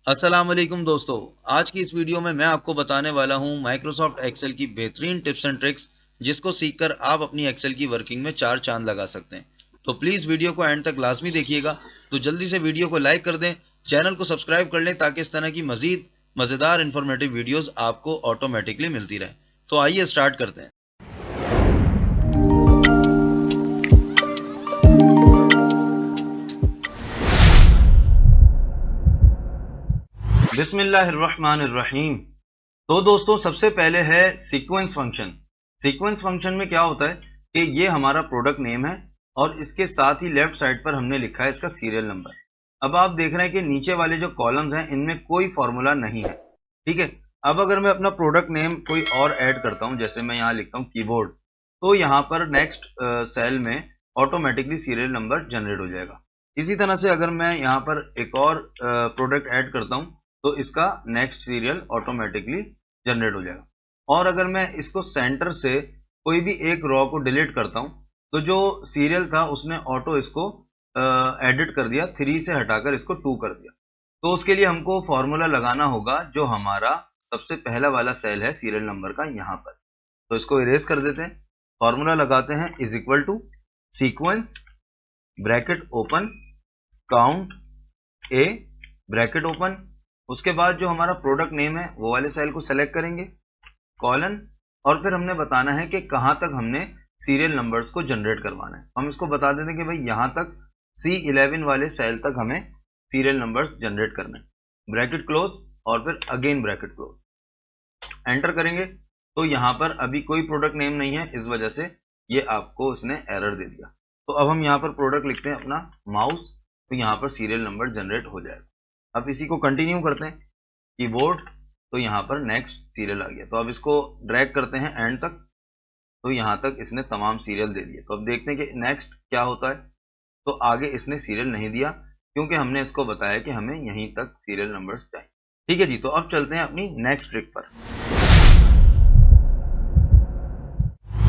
अस्सलाम वालेकुम दोस्तों। आज की इस वीडियो में मैं आपको बताने वाला हूं माइक्रोसॉफ्ट एक्सेल की बेहतरीन टिप्स एंड ट्रिक्स, जिसको सीखकर आप अपनी एक्सेल की वर्किंग में चार चांद लगा सकते हैं। तो प्लीज़ वीडियो को एंड तक लाजमी देखिएगा। तो जल्दी से वीडियो को लाइक कर दें, चैनल को सब्सक्राइब कर लें ताकि इस तरह की मज़ीद मज़ेदार इन्फॉर्मेटिव वीडियोज़ आपको ऑटोमेटिकली मिलती रहें। तो आइए स्टार्ट करते हैं। बिस्मिल्लाहिर्रहमानिर्रहीम। तो दोस्तों, सबसे पहले है सीक्वेंस फंक्शन। सीक्वेंस फंक्शन में क्या होता है कि ये हमारा प्रोडक्ट नेम है और इसके साथ ही लेफ्ट साइड पर हमने लिखा है इसका सीरियल नंबर। अब आप देख रहे हैं कि नीचे वाले जो कॉलम्स हैं इनमें कोई फॉर्मूला नहीं है, ठीक है। अब अगर मैं अपना प्रोडक्ट नेम कोई और ऐड करता हूं, जैसे मैं यहाँ लिखता हूँ कीबोर्ड, तो यहाँ पर नेक्स्ट सेल में ऑटोमेटिकली सीरियल नंबर जनरेट हो जाएगा। इसी तरह से अगर मैं यहाँ पर एक और प्रोडक्ट ऐड करता हूँ तो इसका नेक्स्ट सीरियल ऑटोमेटिकली जनरेट हो जाएगा। और अगर मैं इसको सेंटर से कोई भी एक रो को डिलीट करता हूं तो जो सीरियल था उसने ऑटो इसको एडिट कर दिया, 3 से हटाकर इसको 2 कर दिया। तो उसके लिए हमको फॉर्मूला लगाना होगा जो हमारा सबसे पहला वाला सेल है सीरियल नंबर का, यहाँ पर। तो इसको इरेज कर देते हैं। फॉर्मूला लगाते हैं is equal to sequence bracket open count A bracket open. उसके बाद जो हमारा प्रोडक्ट नेम है वो वाले सेल को सेलेक्ट करेंगे, कॉलन, और फिर हमने बताना है कि कहां तक हमने सीरियल नंबर्स को जनरेट करवाना है। हम इसको बता देते हैं कि भाई यहां तक C11 वाले सेल तक हमें सीरियल नंबर्स जनरेट करना है। ब्रैकेट क्लोज और फिर अगेन ब्रैकेट क्लोज। एंटर करेंगे तो यहां पर अभी कोई प्रोडक्ट नेम नहीं है, इस वजह से ये आपको इसने एरर दे दिया। तो अब हम यहाँ पर प्रोडक्ट लिखते हैं अपना माउस, तो यहाँ पर सीरियल नंबर जनरेट हो जाएगा। अब इसी को कंटिन्यू करते हैं कीबोर्ड, तो यहाँ पर नेक्स्ट सीरियल आ गया। तो अब इसको ड्रैग करते हैं एंड तक, तो यहाँ तक इसने तमाम सीरियल दे दिए। तो अब देखते हैं कि नेक्स्ट क्या होता है। तो आगे इसने सीरियल नहीं दिया क्योंकि हमने इसको बताया कि हमें यहीं तक सीरियल नंबर्स चाहिए, ठीक है जी। तो अब चलते हैं अपनी नेक्स्ट ट्रिक पर।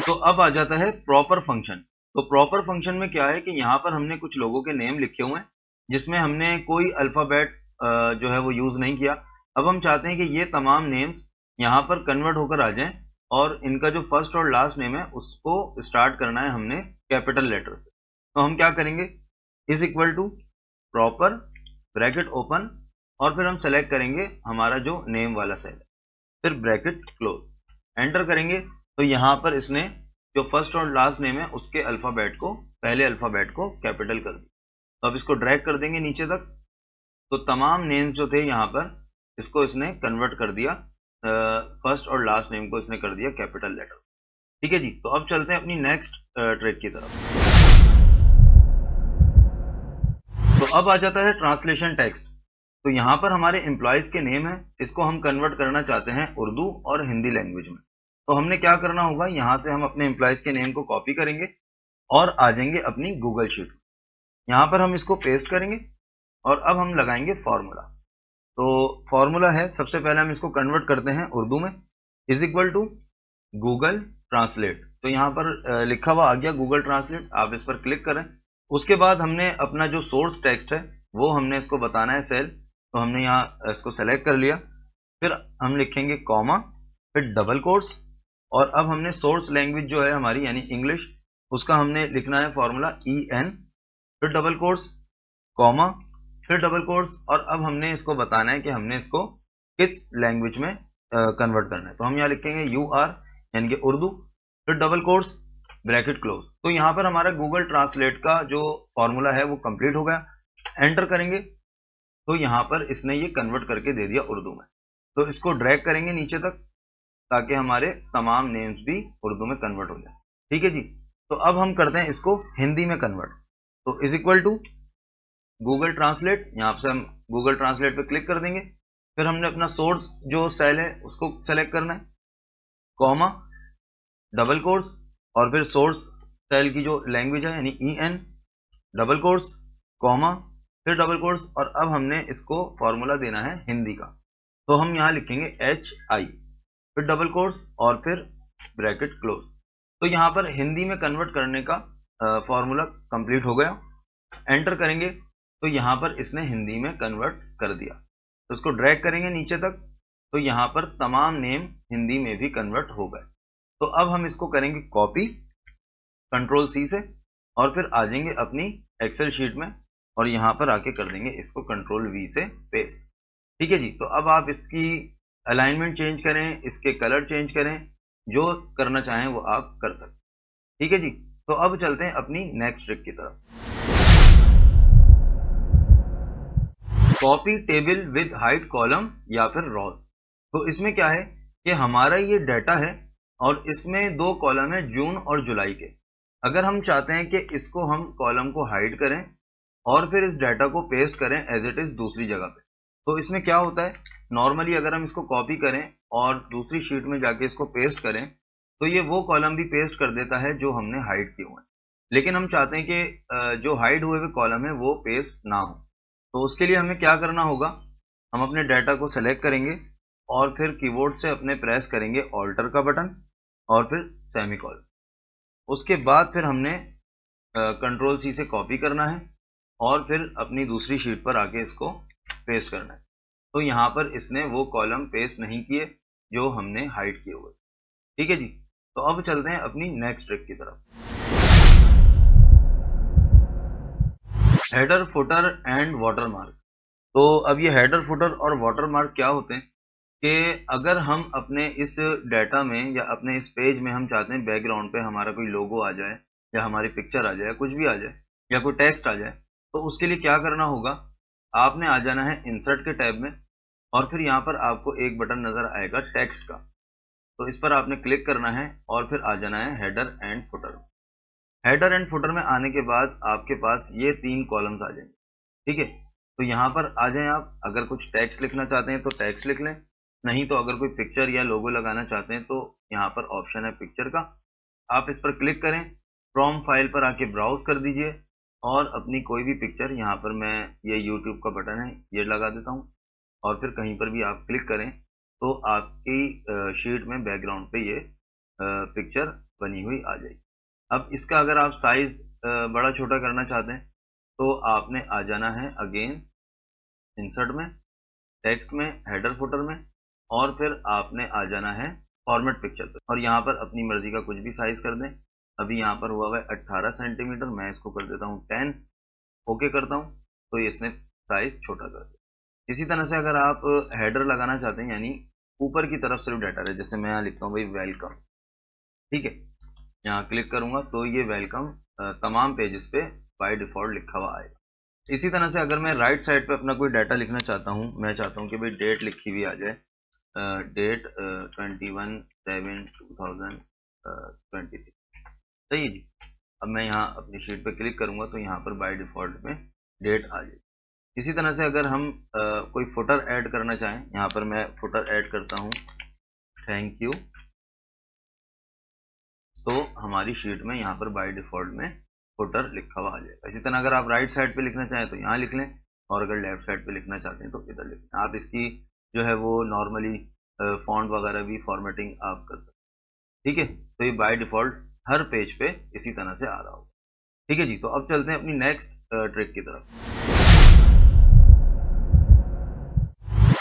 तो अब आ जाता है प्रॉपर फंक्शन। तो प्रॉपर फंक्शन में क्या है कि यहाँ पर हमने कुछ लोगों के नेम लिखे हुए हैं जिसमें हमने कोई अल्फाबेट जो है वो यूज नहीं किया। अब हम चाहते हैं कि ये तमाम नेम्स यहाँ पर कन्वर्ट होकर आ जाएं और इनका जो फर्स्ट और लास्ट नेम है उसको स्टार्ट करना है हमने कैपिटल लेटर से। तो हम क्या करेंगे, is equal to proper bracket open और फिर हम सेलेक्ट करेंगे हमारा जो नेम वाला सेल है, फिर ब्रैकेट क्लोज। एंटर करेंगे तो यहाँ पर इसने जो फर्स्ट और लास्ट नेम है उसके अल्फाबेट को, पहले अल्फाबेट को कैपिटल कर दिया। तो अब इसको ड्रैग कर देंगे नीचे तक, तो तमाम नेम्स जो थे यहाँ पर इसको इसने कन्वर्ट कर दिया, फर्स्ट और लास्ट नेम को इसने कर दिया कैपिटल लेटर, ठीक है जी। तो अब चलते हैं अपनी नेक्स्ट ट्रिक की तरफ। तो अब आ जाता है ट्रांसलेशन टेक्स्ट। तो यहाँ पर हमारे एम्प्लॉयज के नेम है, इसको हम कन्वर्ट करना चाहते हैं उर्दू और हिंदी लैंग्वेज में। तो हमने क्या करना होगा, यहाँ से हम अपने एम्प्लॉयज के नेम को कॉपी करेंगे और आ जाएंगे अपनी गूगल शीट। यहाँ पर हम इसको पेस्ट करेंगे और अब हम लगाएंगे फॉर्मूला। तो फॉर्मूला है, सबसे पहले हम इसको कन्वर्ट करते हैं उर्दू में, is equal to Google translate. तो यहाँ पर लिखा हुआ आ गया गूगल ट्रांसलेट, आप इस पर क्लिक करें। उसके बाद हमने अपना जो सोर्स टेक्स्ट है वो हमने इसको बताना है सेल, तो हमने यहाँ इसको सेलेक्ट कर लिया। फिर हम लिखेंगे कॉमा, फिर डबल कोट्स, और अब हमने सोर्स लैंग्वेज जो है हमारी यानी इंग्लिश, उसका हमने लिखना है फॉर्मूला EN, फिर डबल कोट्स, कॉमा, फिर डबल कोट्स, और अब हमने इसको बताना है कि हमने इसको किस लैंग्वेज में कन्वर्ट करना है। तो हम यहाँ लिखेंगे UR यानी कि उर्दू, फिर डबल कोट्स, ब्रैकेट क्लोज। तो यहाँ पर हमारा गूगल ट्रांसलेट का जो फॉर्मूला है वो कंप्लीट हो गया। एंटर करेंगे तो यहाँ पर इसने ये कन्वर्ट करके दे दिया उर्दू में। तो इसको ड्रैग करेंगे नीचे तक ताकि हमारे तमाम नेम्स भी उर्दू में कन्वर्ट हो जाए, ठीक है जी। तो अब हम करते हैं इसको हिंदी में कन्वर्ट। तो is equal to Google translate, यहाँ से हम गूगल ट्रांसलेट पे क्लिक कर देंगे। फिर हमने अपना सोर्स जो सेल है उसको सेलेक्ट करना है, कॉमा, डबल कोट्स, और फिर सोर्स सेल की जो लैंग्वेज है यानी EN, डबल कोट्स, कॉमा, फिर डबल कोट्स, और अब हमने इसको फॉर्मूला देना है हिंदी का। तो हम यहाँ लिखेंगे HI, फिर डबल कोट्स और फिर ब्रैकेट क्लोज। तो यहाँ पर हिंदी में कन्वर्ट करने का फॉर्मूला कंप्लीट हो गया। एंटर करेंगे तो यहाँ पर इसने हिंदी में कन्वर्ट कर दिया। तो इसको ड्रैग करेंगे नीचे तक, तो यहाँ पर तमाम नेम हिंदी में भी कन्वर्ट हो गए। तो अब हम इसको करेंगे कॉपी कंट्रोल सी से, और फिर आ जाएंगे अपनी एक्सेल शीट में, और यहाँ पर आके कर देंगे इसको कंट्रोल वी से पेस्ट। ठीक है जी। तो अब आप इसकी अलाइनमेंट चेंज करें, इसके कलर चेंज करें, जो करना चाहें वो आप कर सकते। ठीक है जी। तो अब चलते हैं अपनी नेक्स्ट ट्रिक की तरफ। Copy table with height column या फिर रॉज। तो इसमें क्या है कि हमारा ये डाटा है और इसमें दो कॉलम है जून और जुलाई के। अगर हम चाहते हैं कि इसको हम कॉलम को हाइड करें और फिर इस डाटा को पेस्ट करें एज इट इज दूसरी जगह पे, तो इसमें क्या होता है, नॉर्मली अगर हम इसको कॉपी करें और दूसरी शीट में जाके इसको पेस्ट करें तो ये वो कॉलम भी पेस्ट कर देता है जो हमने हाइड किए हुए हैं। लेकिन हम चाहते हैं कि जो हाइड हुए हुए कॉलम है वो पेस्ट ना हो। तो उसके लिए हमें क्या करना होगा, हम अपने डाटा को सेलेक्ट करेंगे और फिर कीबोर्ड से अपने प्रेस करेंगे ऑल्टर का बटन और फिर सेमीकोलन। उसके बाद फिर हमने कंट्रोल सी से कॉपी करना है और फिर अपनी दूसरी शीट पर आके इसको पेस्ट करना है। तो यहाँ पर इसने वो कॉलम पेस्ट नहीं किए जो हमने हाइड किए हुए। ठीक है जी। तो अब चलते हैं अपनी नेक्स्ट ट्रिक की तरफ। Header footer and watermark. तो अब ये हेडर फुटर और वाटरमार्क क्या होते हैं कि अगर हम अपने इस डाटा में या अपने इस पेज में हम चाहते हैं बैकग्राउंड पे हमारा कोई लोगो आ जाए या हमारी पिक्चर आ जाए, कुछ भी आ जाए या कोई टेक्स्ट आ जाए, तो उसके लिए क्या करना होगा, आपने आ जाना है इंसर्ट के टैब में और फिर यहाँ पर आपको एक बटन नजर आएगा टेक्स्ट का, तो इस पर आपने क्लिक करना है और फिर आ जाना है header and footer. Header and footer में आने के बाद आपके पास ये तीन कॉलम्स आ जाएंगे। ठीक है। तो यहाँ पर आ जाएं आप, अगर कुछ टेक्स्ट लिखना चाहते हैं तो टेक्स्ट लिख लें, नहीं तो अगर कोई पिक्चर या लोगो लगाना चाहते हैं तो यहाँ पर ऑप्शन है पिक्चर का, आप इस पर क्लिक करें, फ्रॉम फाइल पर आके ब्राउज कर दीजिए और अपनी कोई भी पिक्चर, यहाँ पर मैं ये यूट्यूब का बटन है ये लगा देता हूँ, और फिर कहीं पर भी आप क्लिक करें तो आपकी शीट में बैकग्राउंड पे ये पिक्चर बनी हुई आ जाएगी। अब इसका अगर आप साइज बड़ा छोटा करना चाहते हैं तो आपने आ जाना है अगेन इंसर्ट में, टेक्स्ट में, हेडर फुटर में, और फिर आपने आ जाना है फॉर्मेट पिक्चर पे और यहाँ पर अपनी मर्जी का कुछ भी साइज कर दें। अभी यहाँ पर हुआ है 18 सेंटीमीटर, मैं इसको कर देता हूँ 10, ओके करता हूँ तो इसने साइज छोटा कर दिया। इसी तरह से अगर आप हेडर लगाना चाहते हैं यानी ऊपर की तरफ सिर्फ डाटा है, जैसे मैं यहाँ लिखता हूँ भाई वेलकम, ठीक है, यहाँ क्लिक करूंगा तो ये वेलकम तमाम पेजेस पे बाय डिफॉल्ट लिखा हुआ आएगा। इसी तरह से अगर मैं राइट साइड पे अपना कोई डाटा लिखना चाहता हूँ, मैं चाहता हूँ कि भाई डेट लिखी हुई आ जाए, डेट 21/7/2023, सही है जी। अब मैं यहाँ अपनी शीट पे क्लिक करूंगा तो यहाँ पर बाय डिफॉल्ट में डेट आ जाए। इसी तरह से अगर हम कोई फुटर ऐड करना चाहें, यहाँ पर मैं फुटर ऐड करता हूँ थैंक यू, तो हमारी शीट में यहाँ पर बाय डिफॉल्ट में फुटर लिखा हुआ आ जाएगा। इसी तरह अगर आप राइट साइड पे लिखना चाहें तो यहाँ लिख लें और अगर लेफ्ट साइड पे लिखना चाहते हैं तो इधर लिख लें। आप इसकी जो है वो नॉर्मली फॉन्ट वगैरह भी फॉर्मेटिंग आप कर सकते हैं। ठीक है। तो ये बाय डिफॉल्ट हर पेज पे इसी तरह से आ रहा होगा। ठीक है जी। तो अब चलते हैं अपनी नेक्स्ट ट्रिक की तरफ।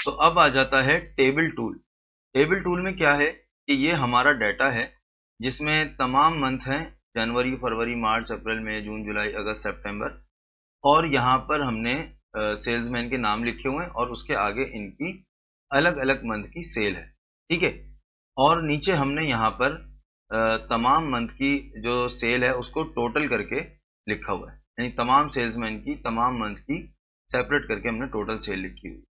तो अब आ जाता है टेबल टूल। टेबल टूल में क्या है कि ये हमारा डाटा है जिसमें तमाम मंथ हैं, जनवरी, फरवरी, मार्च, अप्रैल, मई, जून, जुलाई, अगस्त, सितंबर, और यहाँ पर हमने सेल्समैन के नाम लिखे हुए हैं और उसके आगे इनकी अलग अलग मंथ की सेल है। ठीक है। और नीचे हमने यहाँ पर तमाम मंथ की जो सेल है उसको टोटल करके लिखा हुआ है, यानी तमाम सेल्समैन की तमाम मंथ की सेपरेट करके हमने टोटल सेल लिखी हुई।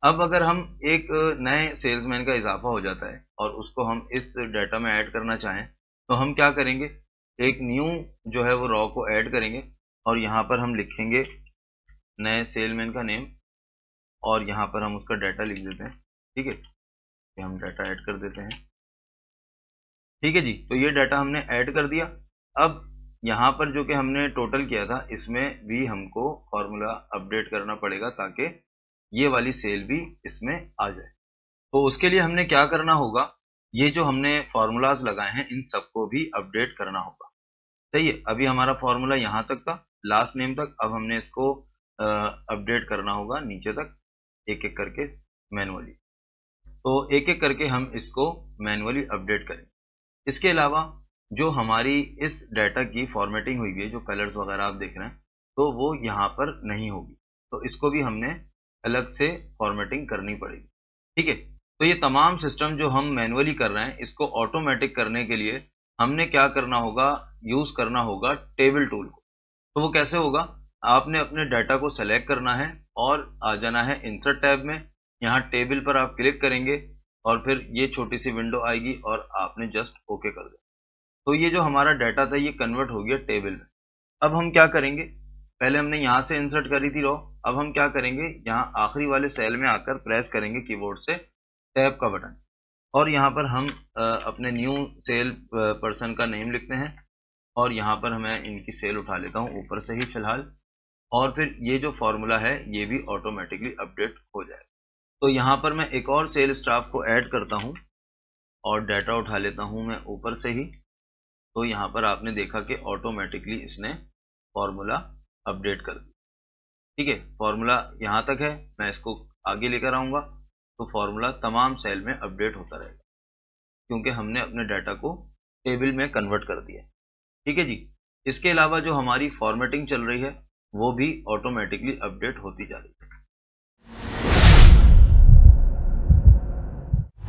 अब अगर हम एक नए सेल्समैन का इजाफा हो जाता है और उसको हम इस डाटा में ऐड करना चाहें तो हम क्या करेंगे, एक न्यू जो है वो रॉ को ऐड करेंगे और यहाँ पर हम लिखेंगे नए सेलमैन का नेम और यहाँ पर हम उसका डाटा लिख देते हैं। ठीक है। ये हम डाटा ऐड कर देते हैं। ठीक है जी। तो ये डाटा हमने ऐड कर दिया। अब यहाँ पर जो कि हमने टोटल किया था इसमें भी हमको फॉर्मूला अपडेट करना पड़ेगा ताकि ये वाली सेल भी इसमें आ जाए। तो उसके लिए हमने क्या करना होगा, ये जो हमने फॉर्मूलाज लगाए हैं इन सबको भी अपडेट करना होगा। सही है। अभी हमारा फॉर्मूला यहाँ तक था, लास्ट नेम तक, अब हमने इसको अपडेट करना होगा नीचे तक। एक एक करके मैनुअली। तो एक एक करके हम इसको मैनुअली अपडेट करें। इसके अलावा जो हमारी इस डाटा की फॉर्मेटिंग हुई है, जो कलर्स वगैरह आप देख रहे हैं, तो वो यहाँ पर नहीं होगी, तो इसको भी हमने अलग से फॉर्मेटिंग करनी पड़ेगी। ठीक है, तो ये तमाम सिस्टम जो हम मैनुअली कर रहे हैं, इसको ऑटोमेटिक करने के लिए हमने क्या करना होगा, यूज करना होगा टेबल टूल को। तो वो कैसे होगा, आपने अपने डाटा को सेलेक्ट करना है और आ जाना है इंसर्ट टैब में। यहाँ टेबल पर आप क्लिक करेंगे और फिर ये छोटी सी विंडो आएगी और आपने जस्ट ओके कर दिया। तो ये जो हमारा डाटा था ये कन्वर्ट हो गया टेबल में। अब हम क्या करेंगे, पहले हमने यहाँ से इंसर्ट करी थी रो, अब हम क्या करेंगे, यहाँ आखिरी वाले सेल में आकर प्रेस करेंगे कीबोर्ड से टैब का बटन, और यहाँ पर हम अपने न्यू सेल पर्सन का नेम लिखते हैं, और यहाँ पर मैं इनकी सेल उठा लेता हूँ ऊपर से ही फिलहाल, और फिर ये जो फॉर्मूला है ये भी ऑटोमेटिकली अपडेट हो जाएगा। तो यहाँ पर मैं एक और सेल स्टाफ को ऐड करता हूँ और डाटा उठा लेता हूँ मैं ऊपर से ही। तो यहाँ पर आपने देखा कि ऑटोमेटिकली इसने फॉर्मूला अपडेट कर दिया। ठीक है, फॉर्मूला यहाँ तक है, मैं इसको आगे लेकर आऊँगा तो फॉर्मूला तमाम सेल में अपडेट होता रहेगा, क्योंकि हमने अपने डाटा को टेबल में कन्वर्ट कर दिया। ठीक है जी, इसके अलावा जो हमारी फॉर्मेटिंग चल रही है वो भी ऑटोमेटिकली अपडेट होती जा रही है।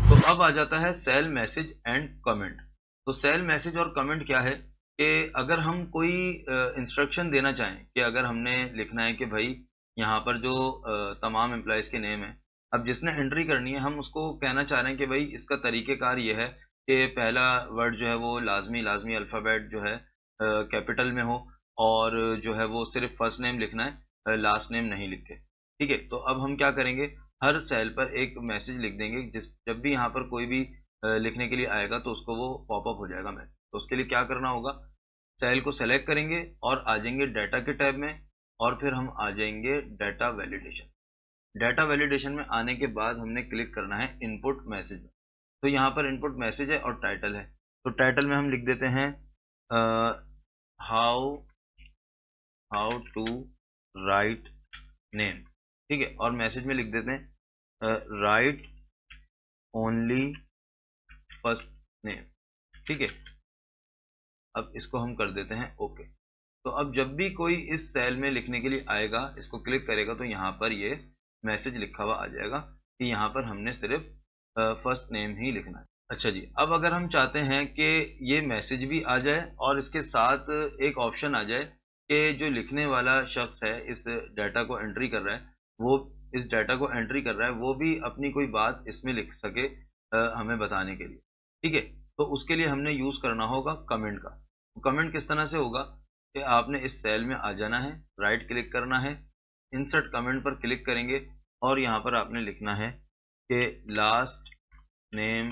तो अब आ जाता है सेल मैसेज एंड कमेंट। तो सेल मैसेज और कमेंट क्या है कि अगर हम कोई इंस्ट्रक्शन देना चाहें कि अगर हमने लिखना है कि भाई यहाँ पर जो तमाम एम्प्लॉयज़ के नेम है, अब जिसने एंट्री करनी है हम उसको कहना चाह रहे हैं कि भाई इसका तरीक़ेकार ये है कि पहला वर्ड जो है वो लाजमी अल्फ़ाबेट जो है कैपिटल में हो, और जो है वो सिर्फ फर्स्ट नेम लिखना है, लास्ट नेम नहीं लिखे। ठीक है, तो अब हम क्या करेंगे, हर सेल पर एक मैसेज लिख देंगे, जब भी यहाँ पर कोई भी लिखने के लिए आएगा तो उसको वो पॉपअप हो जाएगा मैसेज। तो उसके लिए क्या करना होगा, सेल को सेलेक्ट करेंगे और आ जाएंगे डाटा के टैब में, और फिर हम आ जाएंगे डाटा वैलिडेशन। डाटा वैलिडेशन में आने के बाद हमने क्लिक करना है इनपुट मैसेज में। तो यहाँ पर इनपुट मैसेज है और टाइटल है, तो टाइटल में हम लिख देते हैं हाउ टू राइट नेम। ठीक है, और मैसेज में लिख देते हैं राइट ओनली फर्स्ट नेम। ठीक है, अब इसको हम कर देते हैं ओके। तो अब जब भी कोई इस सेल में लिखने के लिए आएगा, इसको क्लिक करेगा तो यहाँ पर ये मैसेज लिखा हुआ आ जाएगा कि यहाँ पर हमने सिर्फ फर्स्ट नेम ही लिखना है। अच्छा जी, अब अगर हम चाहते हैं कि ये मैसेज भी आ जाए और इसके साथ एक ऑप्शन आ जाए कि जो लिखने वाला शख्स है, इस डाटा को एंट्री कर रहा है, वो इस डाटा को एंट्री कर रहा है, वो भी अपनी कोई बात इसमें लिख सके हमें बताने के लिए। ठीक है, तो उसके लिए हमने यूज़ करना होगा कमेंट का। कमेंट किस तरह से होगा कि आपने इस सेल में आ जाना है, राइट क्लिक करना है, इंसर्ट कमेंट पर क्लिक करेंगे और यहाँ पर आपने लिखना है कि लास्ट नेम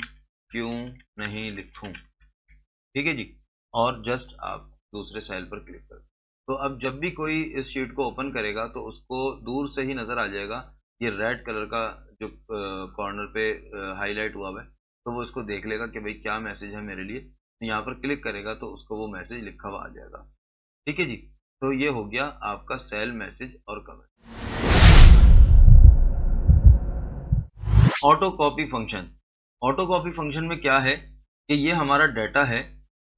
क्यों नहीं लिखूं। ठीक है जी, और जस्ट आप दूसरे सेल पर क्लिक करें। तो अब जब भी कोई इस शीट को ओपन करेगा तो उसको दूर से ही नज़र आ जाएगा ये रेड कलर का जो कॉर्नर पे हाईलाइट हुआ है, तो वो इसको देख लेगा कि भाई क्या मैसेज है मेरे लिए। तो यहाँ पर क्लिक करेगा तो उसको वो मैसेज लिखा हुआ आ जाएगा। ठीक है जी, तो ये हो गया आपका सेल मैसेज और comment. Auto copy function. Auto copy function में क्या है कि ये हमारा डाटा है,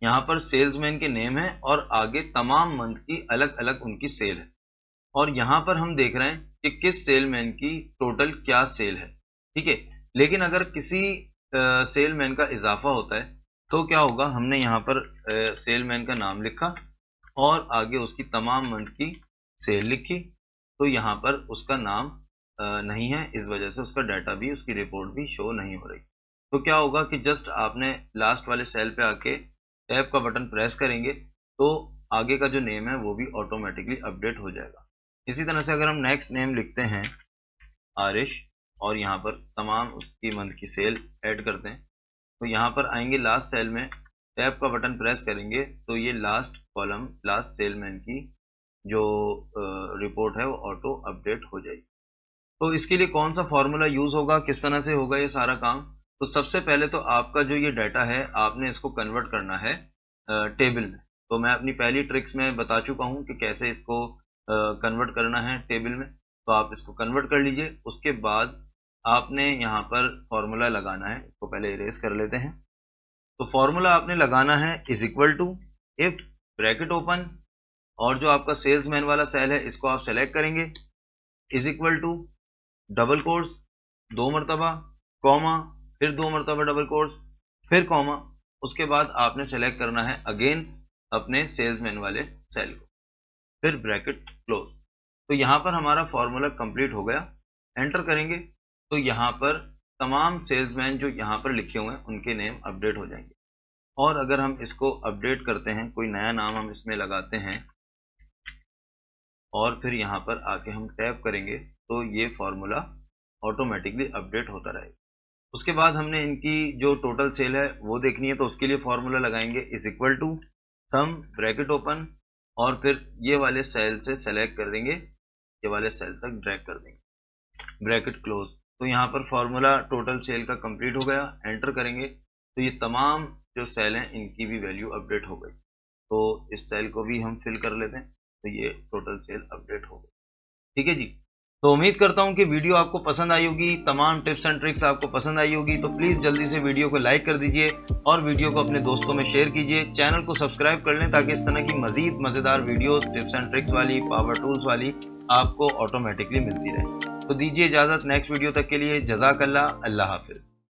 यहाँ पर सेल्समैन के नेम है और आगे तमाम मंथ की अलग अलग उनकी सेल है, और यहाँ पर हम देख रहे हैं कि किस सेलमैन की टोटल क्या सेल है। ठीक है, लेकिन अगर किसी सेलमैन का इजाफा होता है तो क्या होगा, हमने यहाँ पर सेलमैन का नाम लिखा और आगे उसकी तमाम मंथ की सेल लिखी, तो यहाँ पर उसका नाम नहीं है, इस वजह से उसका डाटा भी, उसकी रिपोर्ट भी शो नहीं हो रही। तो क्या होगा कि जस्ट आपने लास्ट वाले सेल पे आके टैब का बटन प्रेस करेंगे तो आगे का जो नेम है वो भी ऑटोमेटिकली अपडेट हो जाएगा। इसी तरह से अगर हम नेक्स्ट नेम लिखते हैं आरिश और यहाँ पर तमाम उसकी मंथ की सेल ऐड करते हैं, तो यहाँ पर आएंगे लास्ट सेल में, टैब का बटन प्रेस करेंगे तो ये लास्ट कॉलम, लास्ट सेलमैन की जो रिपोर्ट है वो ऑटो अपडेट हो जाएगी। तो इसके लिए कौन सा फॉर्मूला यूज होगा, किस तरह से होगा ये सारा काम, तो सबसे पहले तो आपका जो ये डाटा है आपने इसको कन्वर्ट करना है टेबल में। तो मैं अपनी पहली ट्रिक्स में बता चुका हूँ कि कैसे इसको कन्वर्ट करना है टेबल में। तो आप इसको कन्वर्ट कर लीजिए। उसके बाद आपने यहाँ पर फॉर्मूला लगाना है, इसको पहले इरेज कर लेते हैं। तो फॉर्मूला आपने लगाना है is equal to, if bracket open और जो आपका सेल्समैन वाला सेल है इसको आप सेलेक्ट करेंगे, is equal to double quotes 2 मरतबा, कॉमा, फिर 2 मरतबा डबल कोट्स, फिर कॉमा। उसके बाद आपने सेलेक्ट करना है अगेन अपने सेल्समैन वाले सेल को, फिर ब्रैकेट क्लोज। तो यहाँ पर हमारा फॉर्मूला कंप्लीट हो गया। एंटर करेंगे तो यहाँ पर तमाम सेल्समैन जो यहाँ पर लिखे हुए हैं उनके नेम अपडेट हो जाएंगे। और अगर हम इसको अपडेट करते हैं, कोई नया नाम हम इसमें लगाते हैं और फिर यहाँ पर आके हम टैप करेंगे तो ये फॉर्मूला ऑटोमेटिकली अपडेट होता रहेगा। उसके बाद हमने इनकी जो टोटल सेल है वो देखनी है, तो उसके लिए फॉर्मूला लगाएंगे is equal to sum bracket open और फिर ये वाले सेल से सेलेक्ट कर देंगे, ये वाले सेल तक ड्रैग कर देंगे, ब्रैकेट क्लोज। तो यहाँ पर फॉर्मूला टोटल सेल का कंप्लीट हो गया। एंटर करेंगे तो ये तमाम जो सेल हैं इनकी भी वैल्यू अपडेट हो गई। तो इस सेल को भी हम फिल कर लेते हैं, तो ये टोटल सेल अपडेट हो गई। ठीक है जी। तो उम्मीद करता हूँ कि वीडियो आपको पसंद आई होगी, तमाम टिप्स एंड ट्रिक्स आपको पसंद आई होगी। तो प्लीज़ जल्दी से वीडियो को लाइक कर दीजिए और वीडियो को अपने दोस्तों में शेयर कीजिए। चैनल को सब्सक्राइब कर लें ताकि इस तरह की मजीद मज़ेदार वीडियोस, टिप्स एंड ट्रिक्स वाली, पावर टूल्स वाली आपको ऑटोमेटिकली मिलती रहे। तो दीजिए इजाज़त नेक्स्ट वीडियो तक के लिए। जज़ाकल्लाह, अल्लाह हाफिज़।